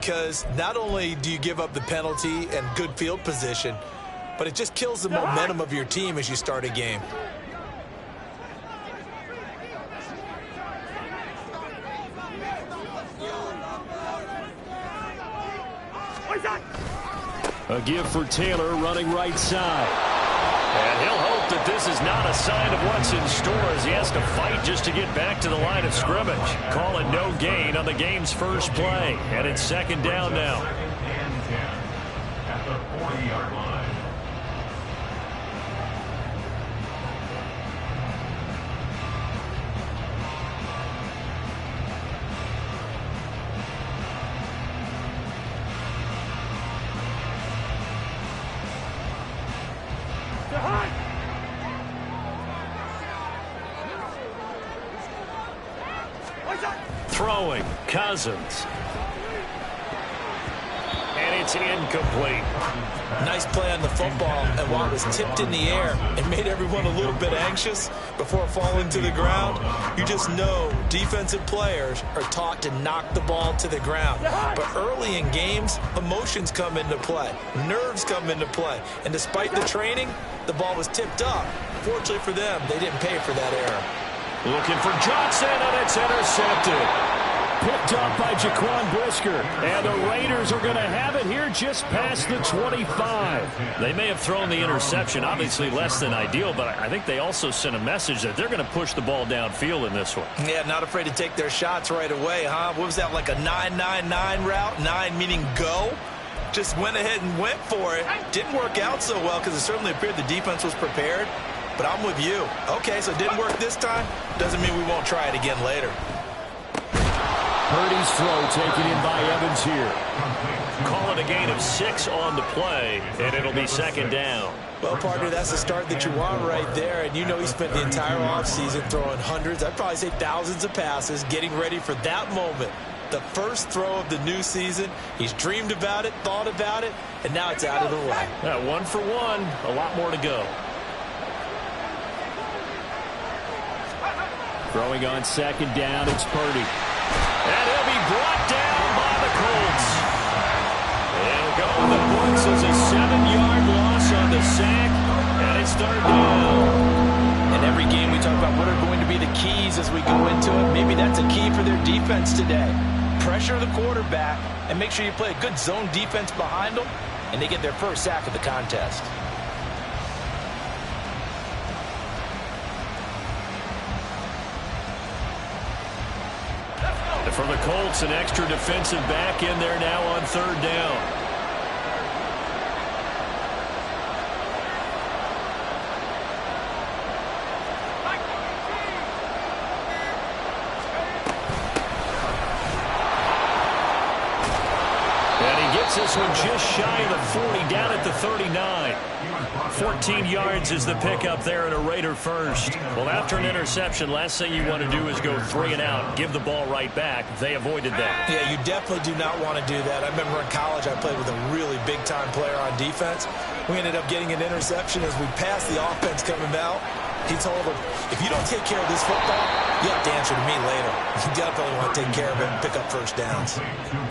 Because not only do you give up the penalty and good field position, but it just kills the momentum of your team as you start a game. A give for Taylor running right side. And he'll hope that this is not a sign of what's in store as he has to fight just to get back to the line of scrimmage. Call it no gain on the game's first play. And it's second down now. At the 40-yard line. Throwing, Cousins. And it's incomplete. Nice play on the football, and while it was tipped in the air, it made everyone a little bit anxious before falling to the ground. You just know defensive players are taught to knock the ball to the ground. But early in games, emotions come into play. Nerves come into play. And despite the training, the ball was tipped up. Fortunately for them, they didn't pay for that error. Looking for Johnson, and it's intercepted. Picked up by Jaquan Brisker. And the Raiders are going to have it here just past the 25. They may have thrown the interception, obviously less than ideal, but I think they also sent a message that they're going to push the ball downfield in this one. Yeah, not afraid to take their shots right away, huh? What was that, like a 9-9-9 route? 9 meaning go? Just went ahead and went for it. Didn't work out so well because it certainly appeared the defense was prepared. But I'm with you. Okay, so it didn't work this time. Doesn't mean we won't try it again later. Purdy's throw taken in by Evans here. Call it a gain of 6 on the play, and it'll be second down. Well, partner, that's the start that you want right there. And you know he spent the entire offseason throwing hundreds, I'd probably say thousands of passes, getting ready for that moment. The first throw of the new season. He's dreamed about it, thought about it, and now it's out of the way. 1 for 1, a lot more to go. Throwing on second down, it's Purdy. And he'll be brought down by the Colts. It'll go in the books as a 7-yard loss on the sack, and it's third down. In every game we talk about what are going to be the keys as we go into it. Maybe that's a key for their defense today. Pressure the quarterback and make sure you play a good zone defense behind them, and they get their first sack of the contest. For the Colts, an extra defensive back in there now on third down. And he gets this one just shy of the 40, down at the 39. 14 yards is the pickup there and a Raider first. Well, after an interception, last thing you want to do is go 3 and out, give the ball right back. They avoided that. Yeah, you definitely do not want to do that. I remember in college I played with a really big-time player on defense. We ended up getting an interception as we passed the offense coming out. He told him, if you don't take care of this football, you have to answer to me later. You definitely want to take care of it and pick up first downs.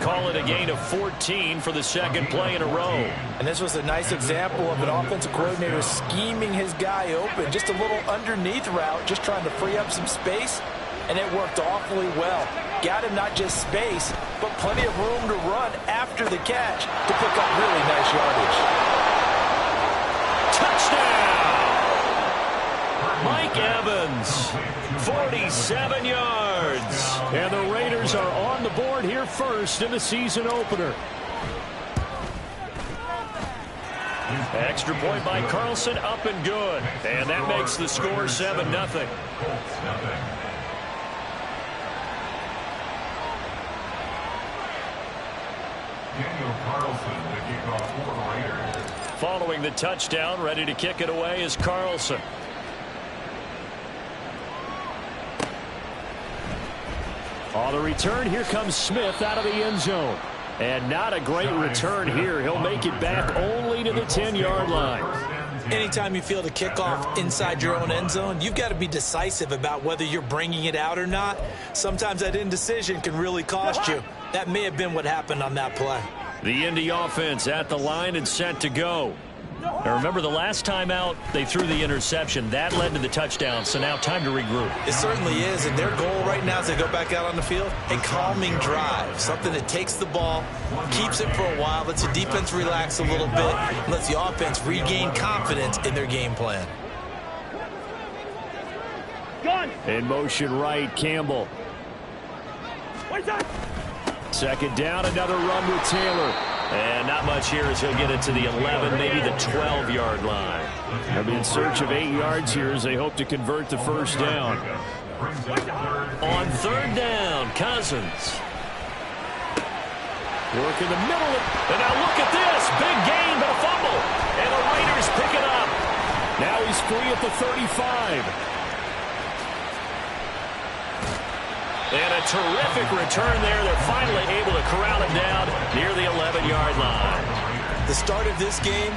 Call it a gain of 14 for the second play in a row. And this was a nice example of an offensive coordinator scheming his guy open. Just a little underneath route, just trying to free up some space, and it worked awfully well. Got him not just space, but plenty of room to run after the catch to pick up really nice yardage. Touchdown! Mike Evans, 47 yards. And the Raiders are on the board here first in the season opener. Extra point by Carlson, up and good. And that makes the score 7-0. Following the touchdown, ready to kick it away is Carlson. On the return, here comes Smith out of the end zone. And not a great return here. He'll make it back only to the 10-yard line. Anytime you feel the kickoff inside your own end zone, you've got to be decisive about whether you're bringing it out or not. Sometimes that indecision can really cost you. That may have been what happened on that play. The Indy offense at the line and set to go. Now remember, the last time out, they threw the interception. That led to the touchdown, so now time to regroup. It certainly is, and their goal right now as they go back out on the field, a calming drive, something that takes the ball, keeps it for a while, lets the defense relax a little bit, and lets the offense regain confidence in their game plan. In motion right, Campbell. Second down, another run with Taylor. And not much here as he'll get it to the 11, maybe the 12-yard line. They'll be in search of 8 yards here as they hope to convert the first down. On third down, Cousins. Work in the middle. And now look at this. Big gain, but a fumble. And the Raiders pick it up. Now he's free at the 35. And a terrific return there. They're finally able to corral him down near the 11-yard line. The start of this game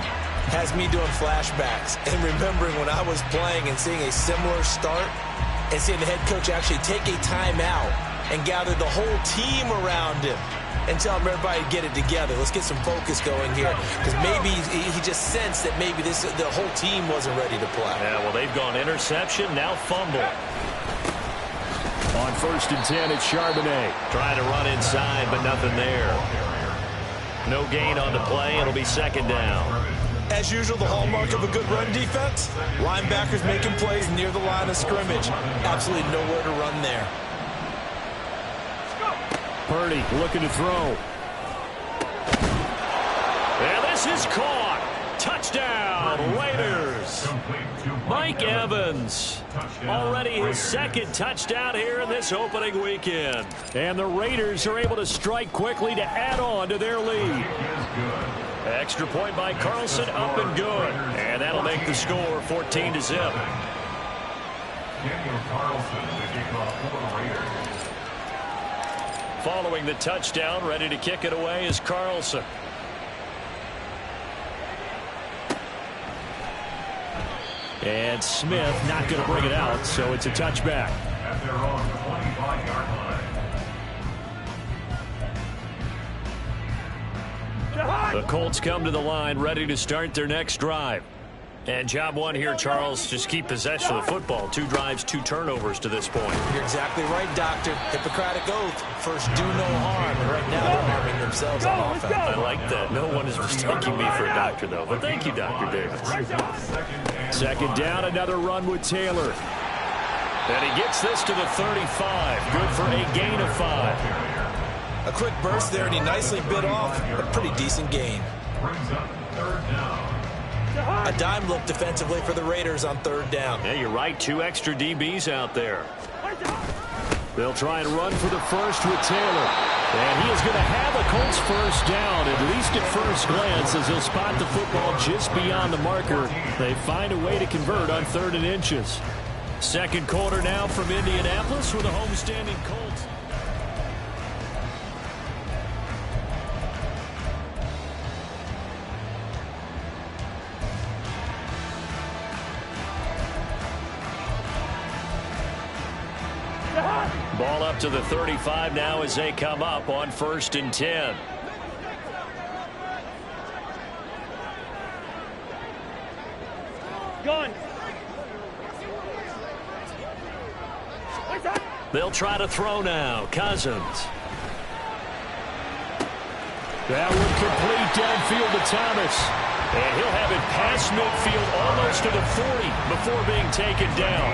has me doing flashbacks and remembering when I was playing and seeing a similar start and seeing the head coach actually take a timeout and gather the whole team around him and tell everybody to get it together. Let's get some focus going here, because maybe he just sensed that maybe the whole team wasn't ready to play. Yeah, well, they've gone interception, now fumble. On 1st and 10, it's Charbonnet. Trying to run inside, but nothing there. No gain on the play. It'll be second down. As usual, the hallmark of a good run defense, linebackers making plays near the line of scrimmage. Absolutely nowhere to run there. Purdy looking to throw. And this is caught. Touchdown, Raiders. Mike Evans, already his second touchdown here in this opening weekend. And the Raiders are able to strike quickly to add on to their lead. Extra point by Carlson, up and good. And that'll make the score 14-0. Following the touchdown, ready to kick it away is Carlson. And Smith not going to bring it out, so it's a touchback. At their own 25-yard line. The Colts come to the line, ready to start their next drive. And job one here, Charles, just keep possession of the football. 2 drives, 2 turnovers to this point. You're exactly right, Doctor. Hippocratic oath. First, do no harm. And right now, they're harming themselves on offense. I like that. No one is mistaking me for a doctor, though. But thank you, Dr. Davis. Second down, another run with Taylor. And he gets this to the 35. Good for a gain of 5. A quick burst there, and he nicely bit off a pretty decent gain. A dime look defensively for the Raiders on third down. Yeah, you're right. 2 extra DBs out there. They'll try and run for the first with Taylor. And he is going to have a Colts first down, at least at first glance, as he'll spot the football just beyond the marker. They find a way to convert on 3rd and inches. Second quarter now from Indianapolis with a homestanding Colts. Ball up to the 35 now as they come up on 1st and 10. Gone. They'll try to throw now. Cousins. That one complete downfield to Thomas. And he'll have it past midfield almost to the 40 before being taken down.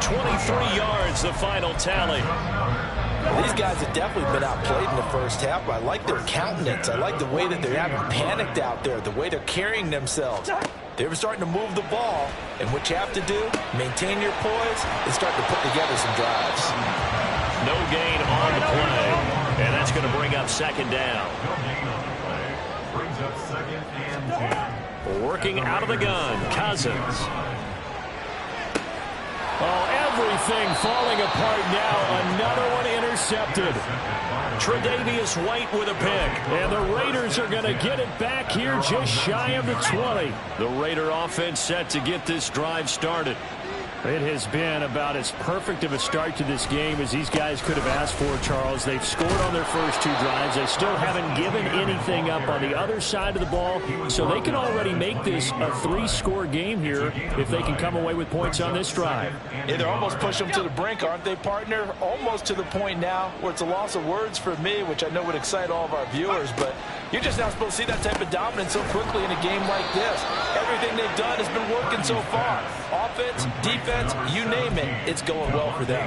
23 yards, the final tally. These guys have definitely been outplayed in the first half, but I like their countenance. I like the way that they haven't panicked out there, the way they're carrying themselves. They're starting to move the ball, and what you have to do, maintain your poise and start to put together some drives. No gain on the play, and that's going to bring up second down. Brings up 2nd and 10. Working out of the gun, Cousins. Oh, everything falling apart now. Another one intercepted. Tre'Davious White with a pick. And the Raiders are going to get it back here just shy of the 20. The Raider offense set to get this drive started. It has been about as perfect of a start to this game as these guys could have asked for, Charles. They've scored on their first 2 drives. They still haven't given anything up on the other side of the ball, so they can already make this a 3-score game here if they can come away with points on this drive. Yeah, they're almost pushing them to the brink, aren't they, partner? Almost to the point now where it's a loss of words for me, which I know would excite all of our viewers, but you're just not supposed to see that type of dominance so quickly in a game like this. Everything they've done has been working so far. Offense, defense, you name it, it's going well for them.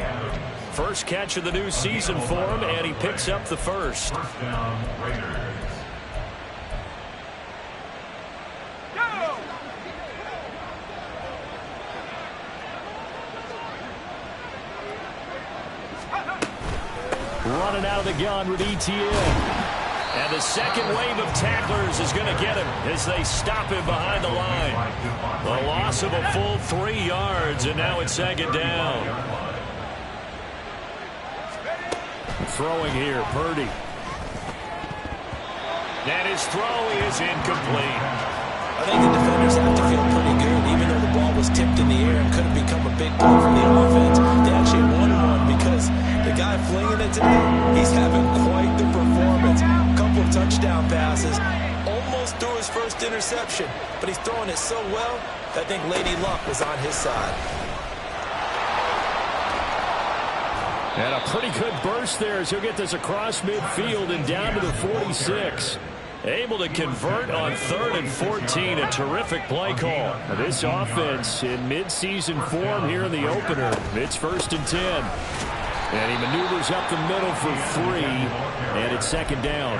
First catch of the new season for him, and he picks up the first. First down, Raiders. Running out of the gun with ETN. And the second wave of tacklers is going to get him as they stop him behind the line. The loss of a full 3 yards, and now it's second down. Throwing here, Purdy. And his throw is incomplete. I think the defenders have to feel pretty good, even though the ball was tipped in the air and could have become a big play from the offense. They actually won one because the guy flinging it today, he's having quite the performance. A couple of touchdown passes, almost threw his first interception, but he's throwing it so well that I think Lady Luck was on his side. And a pretty good burst there as he'll get this across midfield and down to the 46. Able to convert on 3rd and 14. A terrific play call. This offense in midseason form here in the opener. It's 1st and 10. And he maneuvers up the middle for 3. And it's second down.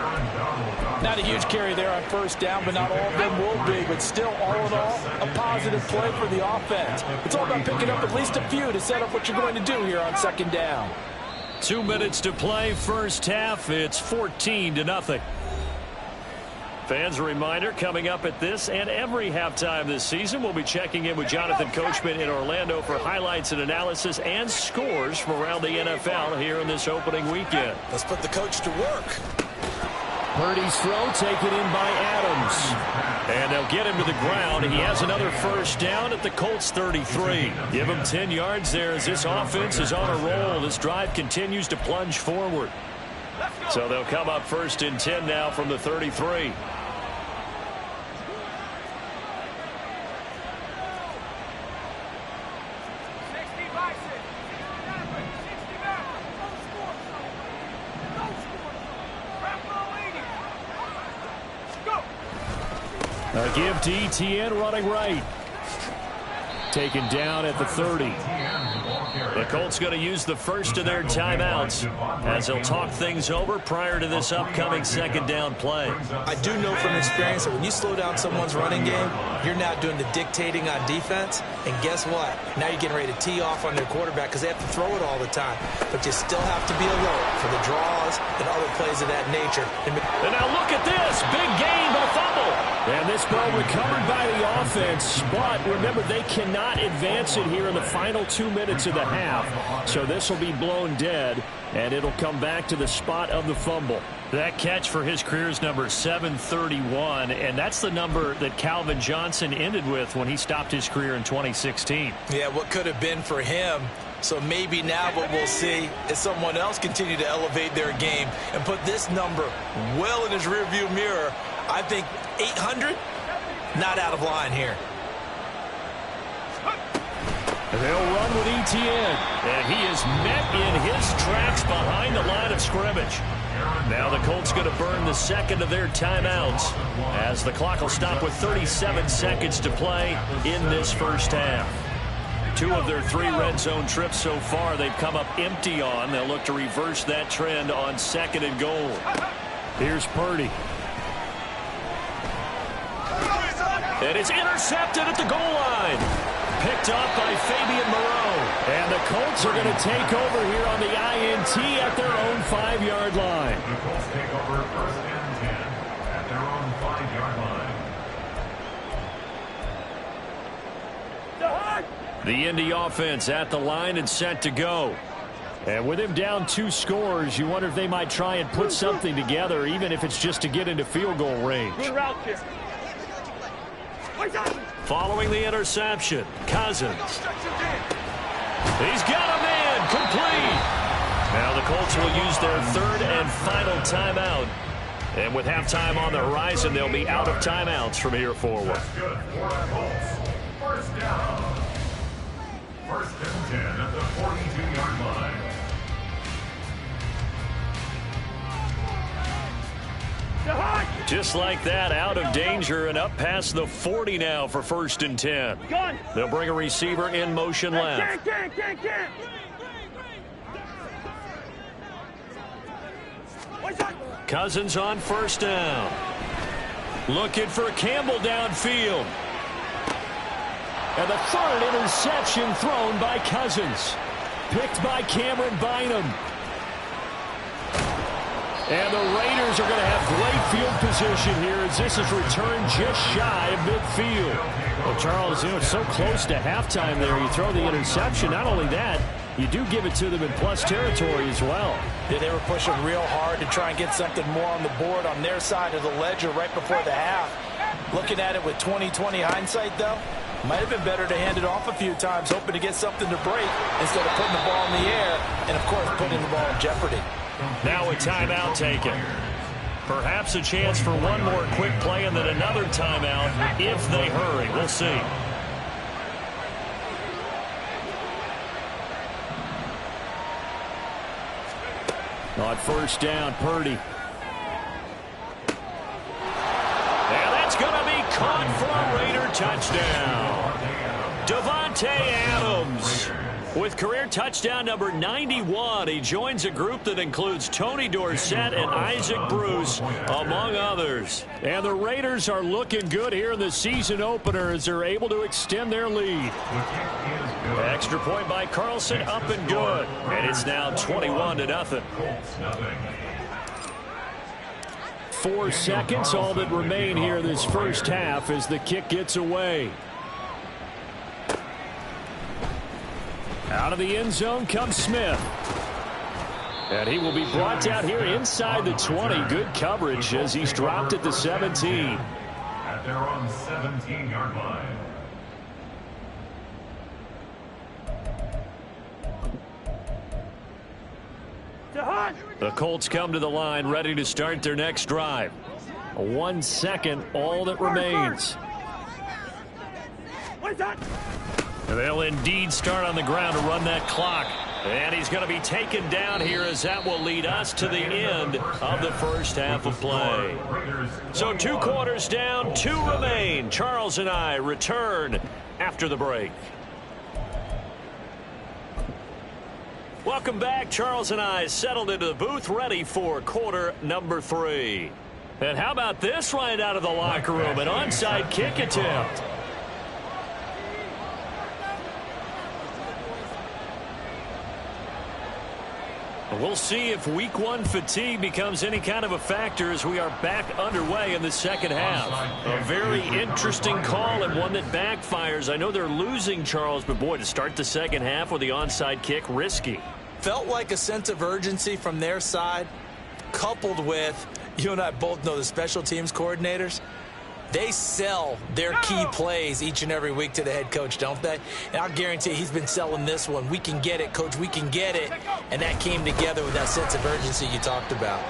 Not a huge carry there on first down, but not all of them will be. But still, all in all, a positive play for the offense. It's all about picking up at least a few to set up what you're going to do here on second down. 2 minutes to play first half. It's 14-0. Fans, a reminder, coming up at this and every halftime this season, we'll be checking in with Jonathan Coachman in Orlando for highlights and analysis and scores from around the NFL here in this opening weekend. Let's put the coach to work. Purdy's throw taken in by Adams. And they'll get him to the ground. He has another first down at the Colts 33. Give him 10 yards there as this offense is on a roll. This drive continues to plunge forward. So they'll come up 1st and 10 now from the 33. A give to ETN running right. Taken down at the 30. The Colts going to use the first of their timeouts as they'll talk things over prior to this upcoming second down play. I do know from experience that when you slow down someone's running game, you're not doing the dictating on defense. And guess what? Now you're getting ready to tee off on their quarterback because they have to throw it all the time. But you still have to be alert for the draws and other plays of that nature. And now look at this. Big gain by fumble. And this ball recovered by the offense. But remember, they cannot advance it here in the final 2 minutes of the half. So this will be blown dead, and it'll come back to the spot of the fumble. That catch for his career is number 731, and that's the number that Calvin Johnson ended with when he stopped his career in 2016. Yeah, what could have been for him. So maybe now what we'll see is someone else continue to elevate their game and put this number well in his rearview mirror. I think 800, not out of line here. They'll run with ETN, and he is met in his tracks behind the line of scrimmage. Now the Colts going to burn the second of their timeouts as the clock will stop with 37 seconds to play in this first half. 2 of their 3 red zone trips so far they've come up empty on. They'll look to reverse that trend on 2nd and goal. Here's Purdy. And it's intercepted at the goal line. Picked up by Fabian Moreau. And the Colts are going to take over here on the INT at their own 5-yard line. The Colts take over 1st and 10 at their own 5-yard line. The Indy offense at the line and set to go. And with him down 2 scores, you wonder if they might try and put something together, even if it's just to get into field goal range. Good route, kid. Following the interception, Cousins. He's got a man complete. Now the Colts will use their third and final timeout. And with halftime on the horizon, they'll be out of timeouts from here forward. That's good for the Colts. First down. First and 10 at the 42-yard line. Just like that, out of danger and up past the 40 now for first and 10. They'll bring a receiver in motion left. Cousins on first down. Looking for Campbell downfield. And the third interception thrown by Cousins. Picked by Cameron Bynum. And the Raiders are going to have great field position here as this is returned just shy of midfield. Well, Charles, it's so close to halftime there. You throw the interception. Not only that, you do give it to them in plus territory as well. Yeah, they were pushing real hard to try and get something more on the board on their side of the ledger right before the half. Looking at it with 20/20 hindsight, though, might have been better to hand it off a few times, hoping to get something to break instead of putting the ball in the air and, of course, putting the ball in jeopardy. Now a timeout taken. Perhaps a chance for one more quick play and then another timeout if they hurry. We'll see. On first down, Purdy. And that's going to be caught for a Raider touchdown. Davante Adams with career touchdown number 91. He joins a group that includes Tony Dorsett and Isaac Bruce, among others. And the Raiders are looking good here in the season opener as they're able to extend their lead. Extra point by Carlson, up and good. And it's now 21-0. 4 seconds, all that remain here this first half as the kick gets away. Out of the end zone comes Smith. And he will be brought down here inside the 20. Good coverage as he's dropped at the 17. At their own 17-yard line. The Colts come to the line ready to start their next drive. 1 second, all that remains. They'll indeed start on the ground to run that clock. And he's going to be taken down here as that will lead us to the end of the first half of play. So 2 quarters down, 2 remain. Charles and I return after the break. Welcome back. Charles and I settled into the booth ready for quarter number 3. And how about this right out of the locker room? An onside kick attempt. We'll see if week 1 fatigue becomes any kind of a factor as we are back underway in the second half. A very interesting call and one that backfires. I know they're losing, Charles, but boy, to start the second half with the onside kick, risky. Felt like a sense of urgency from their side, coupled with, you and I both know the special teams coordinators. They sell their key plays each and every week to the head coach, don't they? And I'll guarantee he's been selling this one. We can get it, coach. We can get it. And that came together with that sense of urgency you talked about.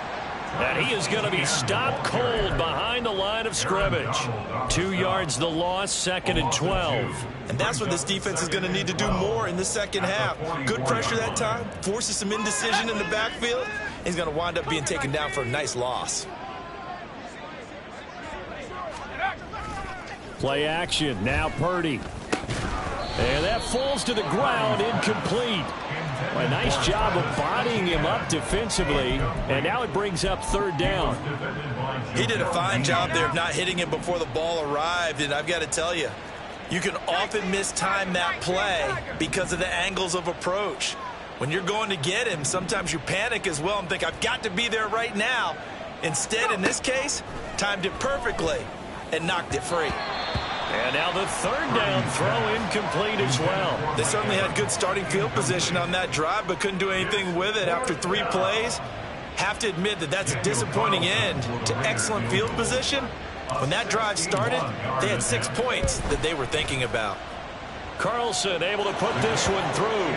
And he is going to be stopped cold behind the line of scrimmage. 2 yards the loss, 2nd and 12. And that's what this defense is going to need to do more in the second half. Good pressure that time, forces some indecision in the backfield. He's going to wind up being taken down for a nice loss. Play action, now Purdy. And that falls to the ground, incomplete. A nice job of bodying him up defensively, and now it brings up 3rd down. He did a fine job there of not hitting him before the ball arrived, and I've got to tell you, you can often mistime that play because of the angles of approach. When you're going to get him, sometimes you panic as well and think, I've got to be there right now. Instead, in this case, timed it perfectly and knocked it free. And now the 3rd down throw incomplete as well. They certainly had good starting field position on that drive, but couldn't do anything with it after 3 plays. Have to admit that that's a disappointing end to excellent field position. When that drive started, they had 6 points that they were thinking about. Carlson able to put this one through.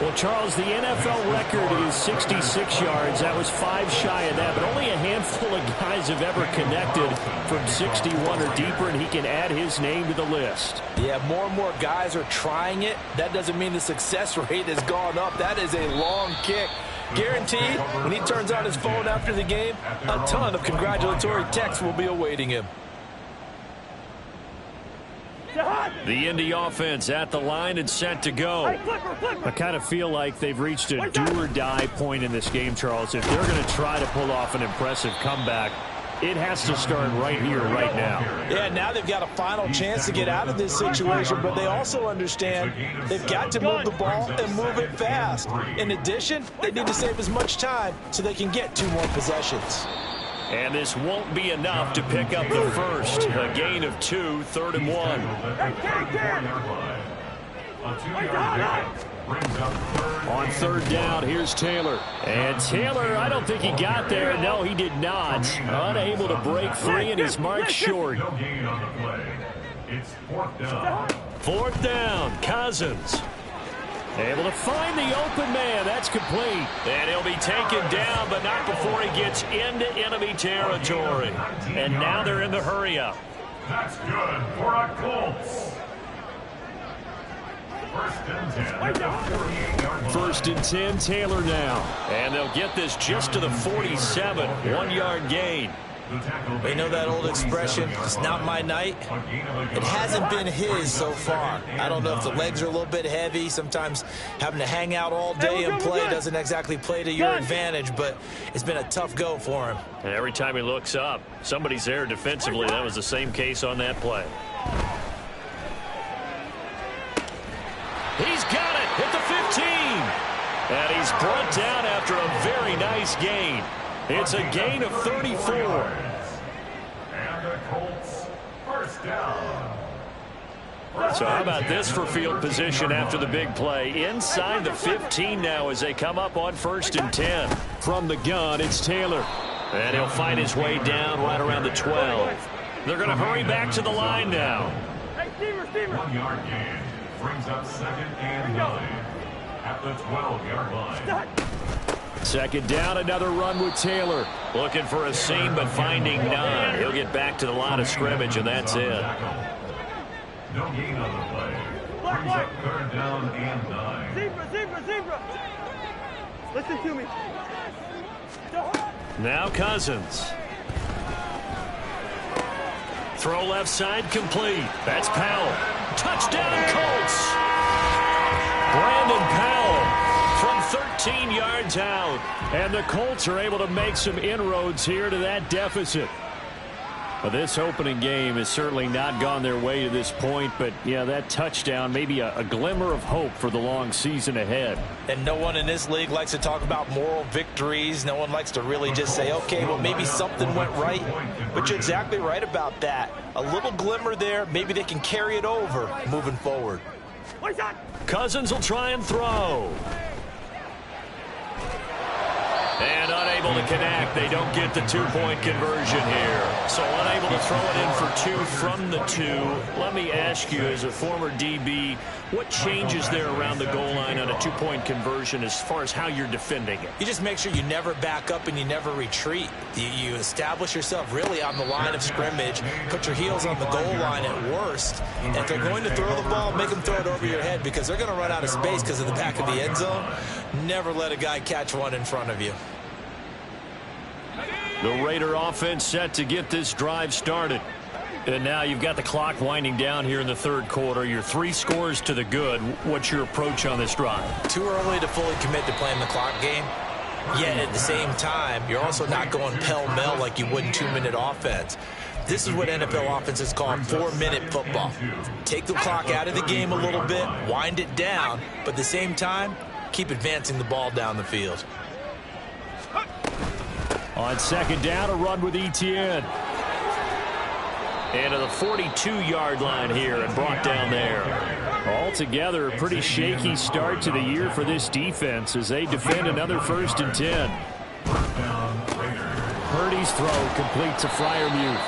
Well, Charles, the NFL record is 66 yards. That was 5 shy of that, but only a handful of guys have ever connected from 61 or deeper, and he can add his name to the list. Yeah, more and more guys are trying it. That doesn't mean the success rate has gone up. That is a long kick. Guaranteed, when he turns on his phone after the game, a ton of congratulatory texts will be awaiting him. The Indy offense at the line and set to go. I kind of feel like they've reached a do-or-die point in this game, Charles. If they're going to try to pull off an impressive comeback, it has to start right here, right now. Yeah, now they've got a final chance to get out of this situation, but they also understand they've got to move the ball and move it fast. In addition, they need to save as much time so they can get 2 more possessions. And this won't be enough to pick up the first. A gain of 2, 3rd and 1. On 3rd down, here's Taylor. And Taylor, I don't think he got there. No, he did not. Unable to break free, and he's marked short. It's 4th down. 4th down, Cousins. Able to find the open man. That's complete. And he'll be taken down, but not before he gets into enemy territory. And now they're in the hurry-up. That's good for a Colts. 1st and 10, Taylor now. And they'll get this just to the 47, 1-yard gain. You know that old expression, it's not my night? It hasn't been his so far. I don't know if the legs are a little bit heavy. Sometimes having to hang out all day and play doesn't exactly play to your advantage, but it's been a tough go for him. And every time he looks up, somebody's there defensively. That was the same case on that play. He's got it at the 15. And he's brought down after a very nice gain. It's a gain of 34. And the Colts, 1st down. So how about this for field position after the big play? Inside the 15 now as they come up on 1st and 10. From the gun, it's Taylor. And he'll find his way down right around the 12. They're going to hurry back to the line now. 1-yard gain brings up 2nd and 9 at the 12-yard line. 2nd down, another run with Taylor. Looking for a seam, but finding none. He'll get back to the line of scrimmage, and that's it. No gain on the play. Brings up 3rd down and 9. Zebra. Listen to me. Now Cousins. Throw left side complete. That's Powell. Touchdown Colts. Brandon Powell from 13 yards out. And the Colts are able to make some inroads here to that deficit. Well, this opening game has certainly not gone their way to this point, but yeah, that touchdown, maybe a glimmer of hope for the long season ahead. And no one in this league likes to talk about moral victories. No one likes to really just say, okay, well, maybe something went right. But you're exactly right about that. A little glimmer there. Maybe they can carry it over moving forward. Cousins will try and throw. And unable to connect. They don't get the 2-point conversion here. So unable to throw it in for 2 from the 2. Let me ask you, as a former DB, what changes there around the goal line on a 2-point conversion as far as how you're defending it? You just make sure you never back up and you never retreat. You establish yourself really on the line of scrimmage, put your heels on the goal line at worst. And if they're going to throw the ball, make them throw it over your head because they're going to run out of space because of the back of the end zone. Never let a guy catch one in front of you. The Raider offense set to get this drive started. And now you've got the clock winding down here in the 3rd quarter. You're 3 scores to the good. What's your approach on this drive? Too early to fully commit to playing the clock game. Yet at the same time, you're also not going pell-mell like you would in 2-minute offense. This is what NFL offenses call 4-minute football. Take the clock out of the game a little bit, wind it down, but at the same time, keep advancing the ball down the field. On 2nd down, a run with Etienne. And to the 42-yard line here and brought down there. Altogether, a pretty shaky start to the year for this defense as they defend another 1st and 10. Purdy's throw complete to Freiermuth.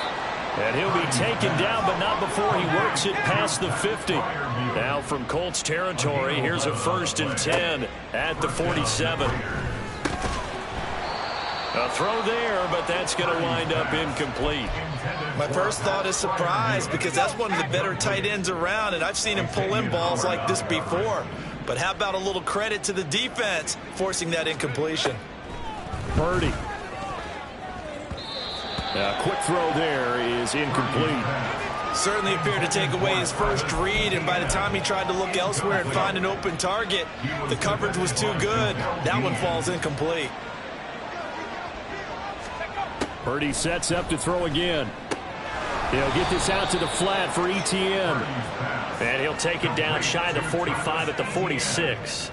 And he'll be taken down, but not before he works it past the 50. Now from Colts territory, here's a 1st and 10 at the 47. A throw there, but that's going to wind up incomplete. My first thought is surprise, because that's one of the better tight ends around, and I've seen him pull in balls like this before. But how about a little credit to the defense forcing that incompletion? Purdy. A quick throw there is incomplete. Certainly appeared to take away his first read, and by the time he tried to look elsewhere and find an open target, the coverage was too good. That one falls incomplete. Purdy sets up to throw again. He'll get this out to the flat for ETN. And he'll take it down shy of the 45 at the 46.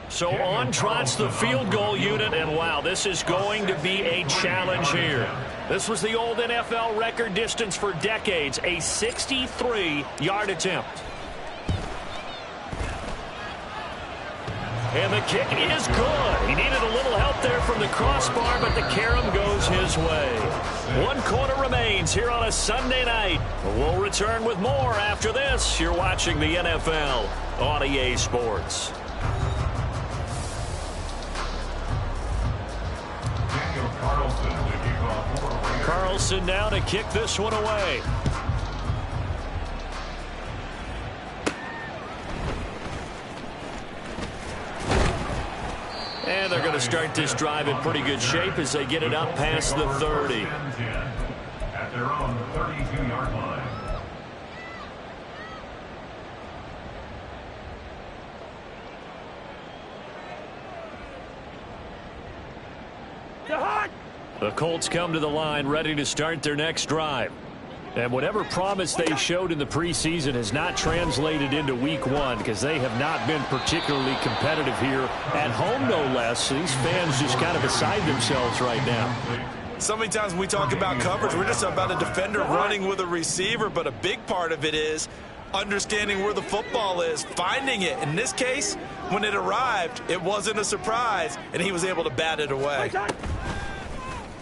So on trots the field goal unit, and wow, this is going to be a challenge here. This was the old NFL record distance for decades, a 63-yard attempt. And the kick is good. He needed a little help there from the crossbar, but the carom goes his way. 1 quarter remains here on a Sunday night. We'll return with more after this. You're watching the NFL on EA Sports. Carlson now to kick this one away. And they're going to start this drive in pretty good shape as they get it up past the 30. At their own 32-yard line. The Colts come to the line ready to start their next drive. And whatever promise they showed in the preseason has not translated into week 1, because they have not been particularly competitive here at home, no less. These fans just kind of beside themselves right now. So many times when we talk about coverage, we're just about a defender running with a receiver, but a big part of it is understanding where the football is, finding it. In this case, when it arrived, it wasn't a surprise, and he was able to bat it away.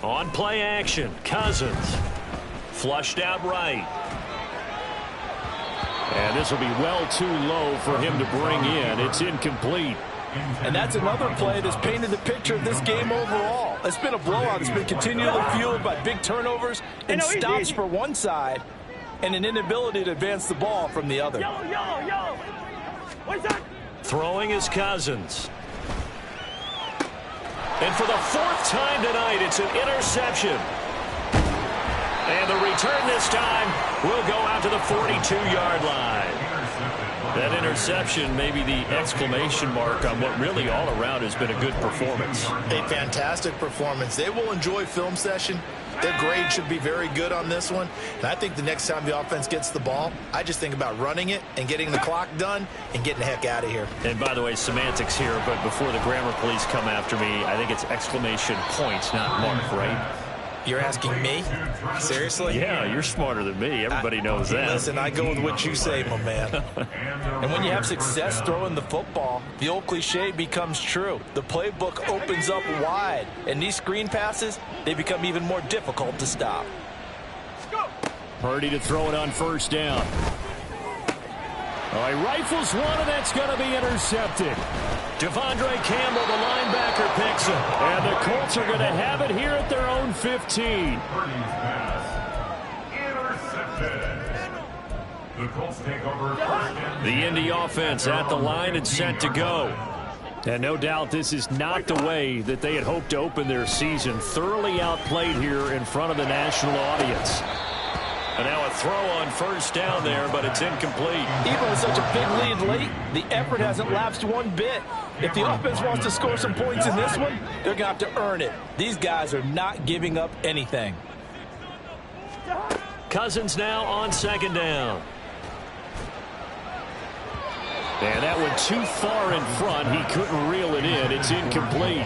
On play action, Cousins. Flushed out right. And this will be well too low for him to bring in. It's incomplete. And that's another play that's painted the picture of this game overall. It's been a blowout. It's been continually fueled by big turnovers and stops for one side and an inability to advance the ball from the other. Throwing is Cousins. And for the 4th time tonight, it's an interception. And the return this time will go out to the 42-yard line. That interception may be the exclamation mark on what really all around has been a good performance. A fantastic performance. They will enjoy film session. Their grade should be very good on this one. And I think the next time the offense gets the ball, I just think about running it and getting the clock done and getting the heck out of here. And by the way, semantics here, but before the grammar police come after me, I think it's exclamation points, not mark, right? You're asking me? Seriously? Yeah, you're smarter than me. Everybody knows that. Listen, I go with what you say, my man. And when you have success throwing the football, the old cliche becomes true. The playbook opens up wide, and these screen passes, they become even more difficult to stop. Purdy to throw it on 1st down. Oh, he rifles one, and that's going to be intercepted. Devondre Campbell, the linebacker, picks him. And the Colts are going to have it here at their own 15. The Colts take over 1st and The Indy offense at the line and set to go. And no doubt this is not the way that they had hoped to open their season. Thoroughly outplayed here in front of the national audience. And now a throw on 1st down there, but it's incomplete. Even with such a big lead late, the effort hasn't lapsed one bit. If the offense wants to score some points in this one, they're going to have to earn it. These guys are not giving up anything. Cousins now on 2nd down. And that went too far in front. He couldn't reel it in. It's incomplete.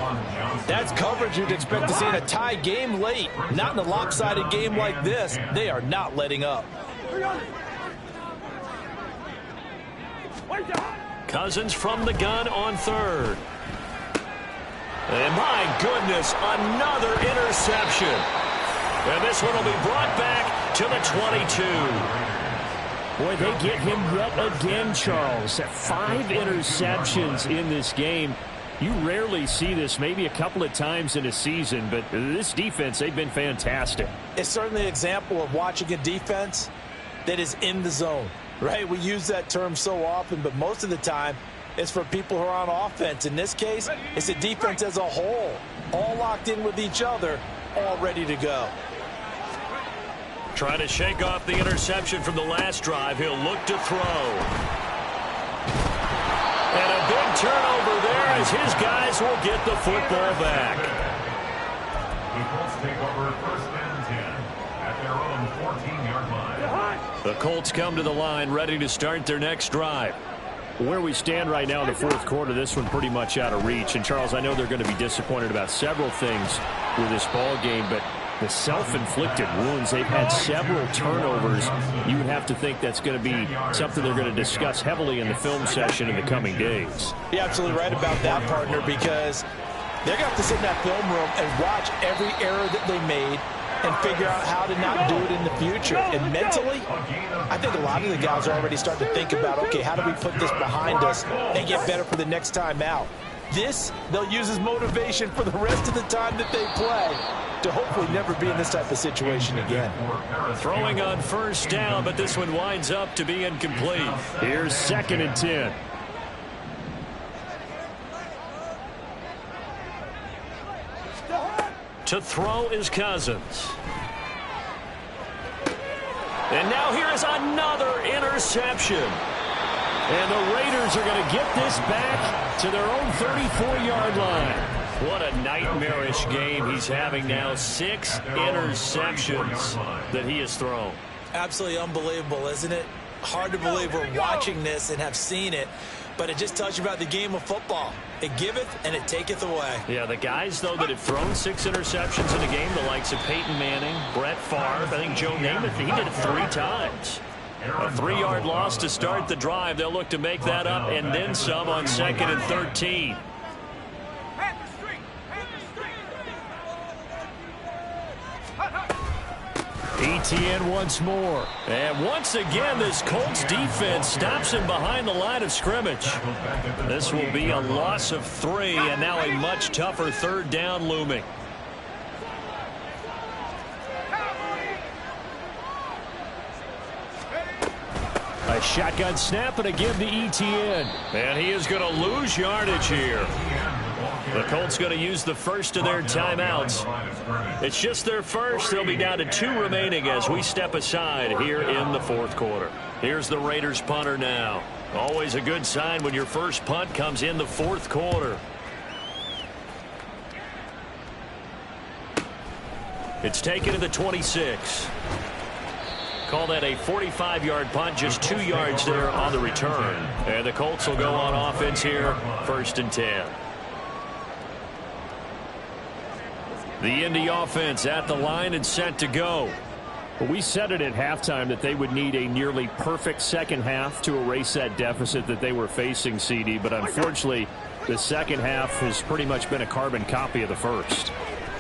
That's coverage you'd expect to see in a tie game late. Not in a lopsided game like this. They are not letting up. Cousins from the gun on 3rd. And my goodness, another interception. And this one will be brought back to the 22. Boy, they get him yet again, Charles. 5 interceptions in this game. You rarely see this, maybe a couple of times in a season, but this defense, they've been fantastic. It's certainly an example of watching a defense that is in the zone, right? We use that term so often, but most of the time it's for people who are on offense. In this case, it's a defense as a whole, all locked in with each other, all ready to go. Trying to shake off the interception from the last drive. He'll look to throw. And a big turnover there as his guys will get the football back. The Colts take over 1st and 10 at their own 14-yard line. The Colts come to the line ready to start their next drive. Where we stand right now in the 4th quarter, this one pretty much out of reach. And, Charles, I know they're going to be disappointed about several things with this ball game, but the self-inflicted wounds, they've had several turnovers. You would have to think that's going to be something they're going to discuss heavily in the film session in the coming days. You're absolutely right about that, partner, because they're going to have to sit in that film room and watch every error that they made and figure out how to not do it in the future. And mentally, I think a lot of the guys are already starting to think about, okay, how do we put this behind us and get better for the next time out? This, they'll use as motivation for the rest of the time that they play to hopefully never be in this type of situation again. Throwing on 1st down, but this one winds up to be incomplete. Here's 2nd and 10. To throw is Cousins. And now here is another interception. And the Raiders are going to get this back to their own 34-yard line. What a nightmarish game he's having now. 6 interceptions that he has thrown. Absolutely unbelievable, isn't it? Hard to believe we're watching this and have seen it, but it just tells you about the game of football. It giveth and it taketh away. Yeah, the guys, though, that have thrown 6 interceptions in a game, the likes of Peyton Manning, Brett Favre, I think Joe Namath, he did it 3 times. A 3-yard loss to start the drive. They'll look to make that up and then some on 2nd and 13. ETN once more. And once again, this Colts defense stops him behind the line of scrimmage. This will be a loss of 3, and now a much tougher 3rd down looming. A shotgun snap and a give to ETN. And he is going to lose yardage here. The Colts going to use the first of their timeouts. It's just their first. They'll be down to 2 remaining as we step aside here in the 4th quarter. Here's the Raiders punter now. Always a good sign when your first punt comes in the 4th quarter. It's taken to the 26. Call that a 45-yard punt, just 2 yards there on the return. And the Colts will go on offense here, 1st and 10. The Indy offense at the line and set to go. Well, we said it at halftime that they would need a nearly perfect second half to erase that deficit that they were facing, CD. But unfortunately, the second half has pretty much been a carbon copy of the first.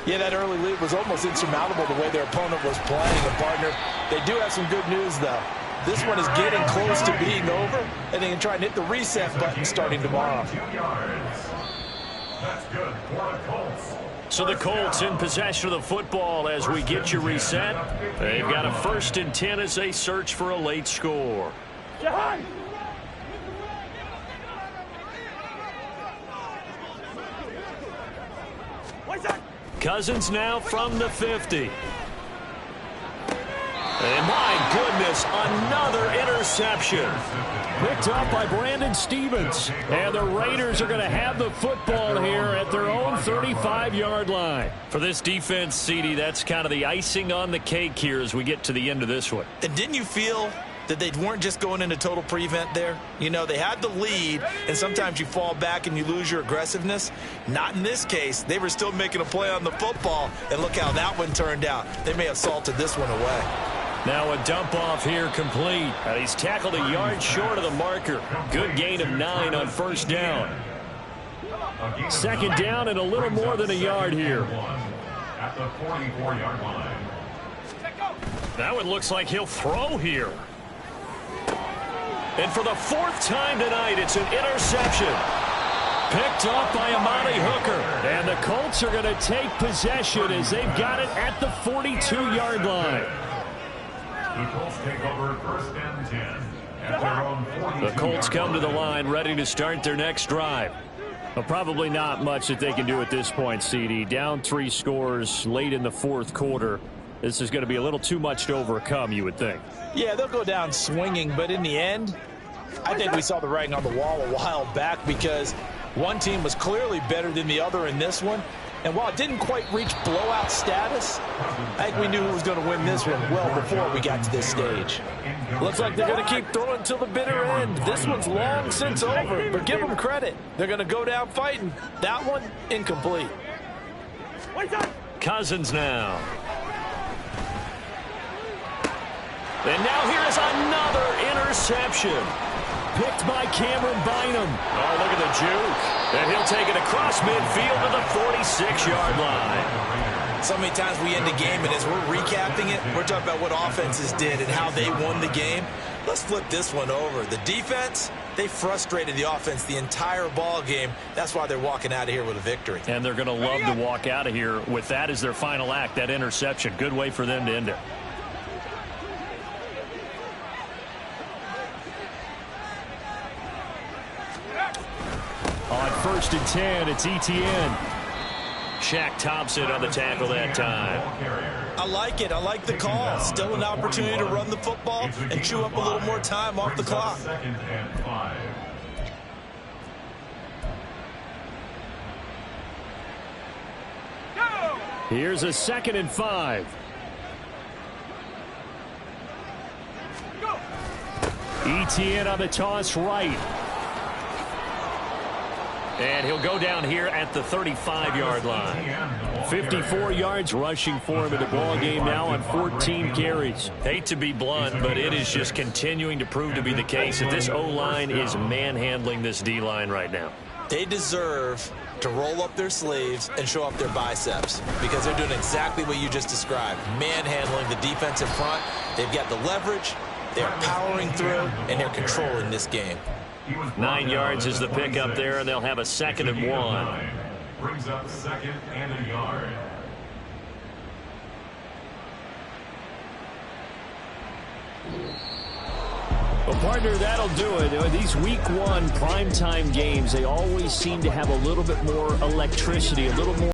Yeah, that early lead was almost insurmountable the way their opponent was playing. And, partner, they do have some good news, though. This one is getting close to being over, and they can try and hit the reset button starting tomorrow. That's good for the Colts. So the Colts in possession of the football as we get you reset. They've got a 1st and 10 as they search for a late score. Cousins now from the 50. And my goodness, another interception. Picked up by Brandon Stevens. And the Raiders are going to have the football here at their own 35-yard line. For this defense, CD, that's kind of the icing on the cake here as we get to the end of this one. And didn't you feel that they weren't just going into total prevent there? You know, they had the lead, and sometimes you fall back and you lose your aggressiveness. Not in this case. They were still making a play on the football, and look how that one turned out. They may have salted this one away. Now a dump off here complete. And he's tackled a yard short of the marker. Good gain of 9 on 1st down. 2nd down and a little more than a yard here. At the 44-yard line. That one looks like he'll throw here. And for the fourth time tonight, it's an interception. Picked off by Amani Hooker. And the Colts are going to take possession as they've got it at the 42-yard line. The Colts take over 1st and 10 at their own 42. The Colts come to the line ready to start their next drive. Well, probably not much that they can do at this point, CD. Down 3 scores late in the fourth quarter. This is going to be a little too much to overcome, you would think. Yeah, they'll go down swinging, but in the end, I think we saw the writing on the wall a while back because one team was clearly better than the other in this one. And while it didn't quite reach blowout status, I think we knew who was going to win this one well before we got to this stage. Looks like they're going to keep throwing till the bitter end. This one's long since over, but give them credit. They're going to go down fighting. That one, incomplete. Cousins now. And now here is another interception. Picked by Cameron Bynum. Oh, look at the juke. And he'll take it across midfield to the 46-yard line. So many times we end the game, and as we're recapping it, we're talking about what offenses did and how they won the game. Let's flip this one over. The defense, they frustrated the offense the entire ball game. That's why they're walking out of here with a victory. And they're going to love to walk out of here with that as their final act, that interception. Good way for them to end it. On 1st and 10, it's Etienne. Shaq Thompson on the tackle that time. I like it. I like the call. Still an opportunity to run the football and chew up a little more time off the clock. 2nd and 5. Here's a 2nd and 5. Etienne on the toss right. And he'll go down here at the 35-yard line. 54 yards rushing for him in the ball game now on 14 carries. Hate to be blunt, but it is just continuing to prove to be the case that this O-line is manhandling this D-line right now. They deserve to roll up their sleeves and show up their biceps because they're doing exactly what you just described, manhandling the defensive front. They've got the leverage, they're powering through, and they're controlling this game. 9 yards is the pickup there, and they'll have a 2nd and 1. Brings up 2nd and a yard. Well, partner, that'll do it. These week 1 primetime games, they always seem to have a little bit more electricity, a little more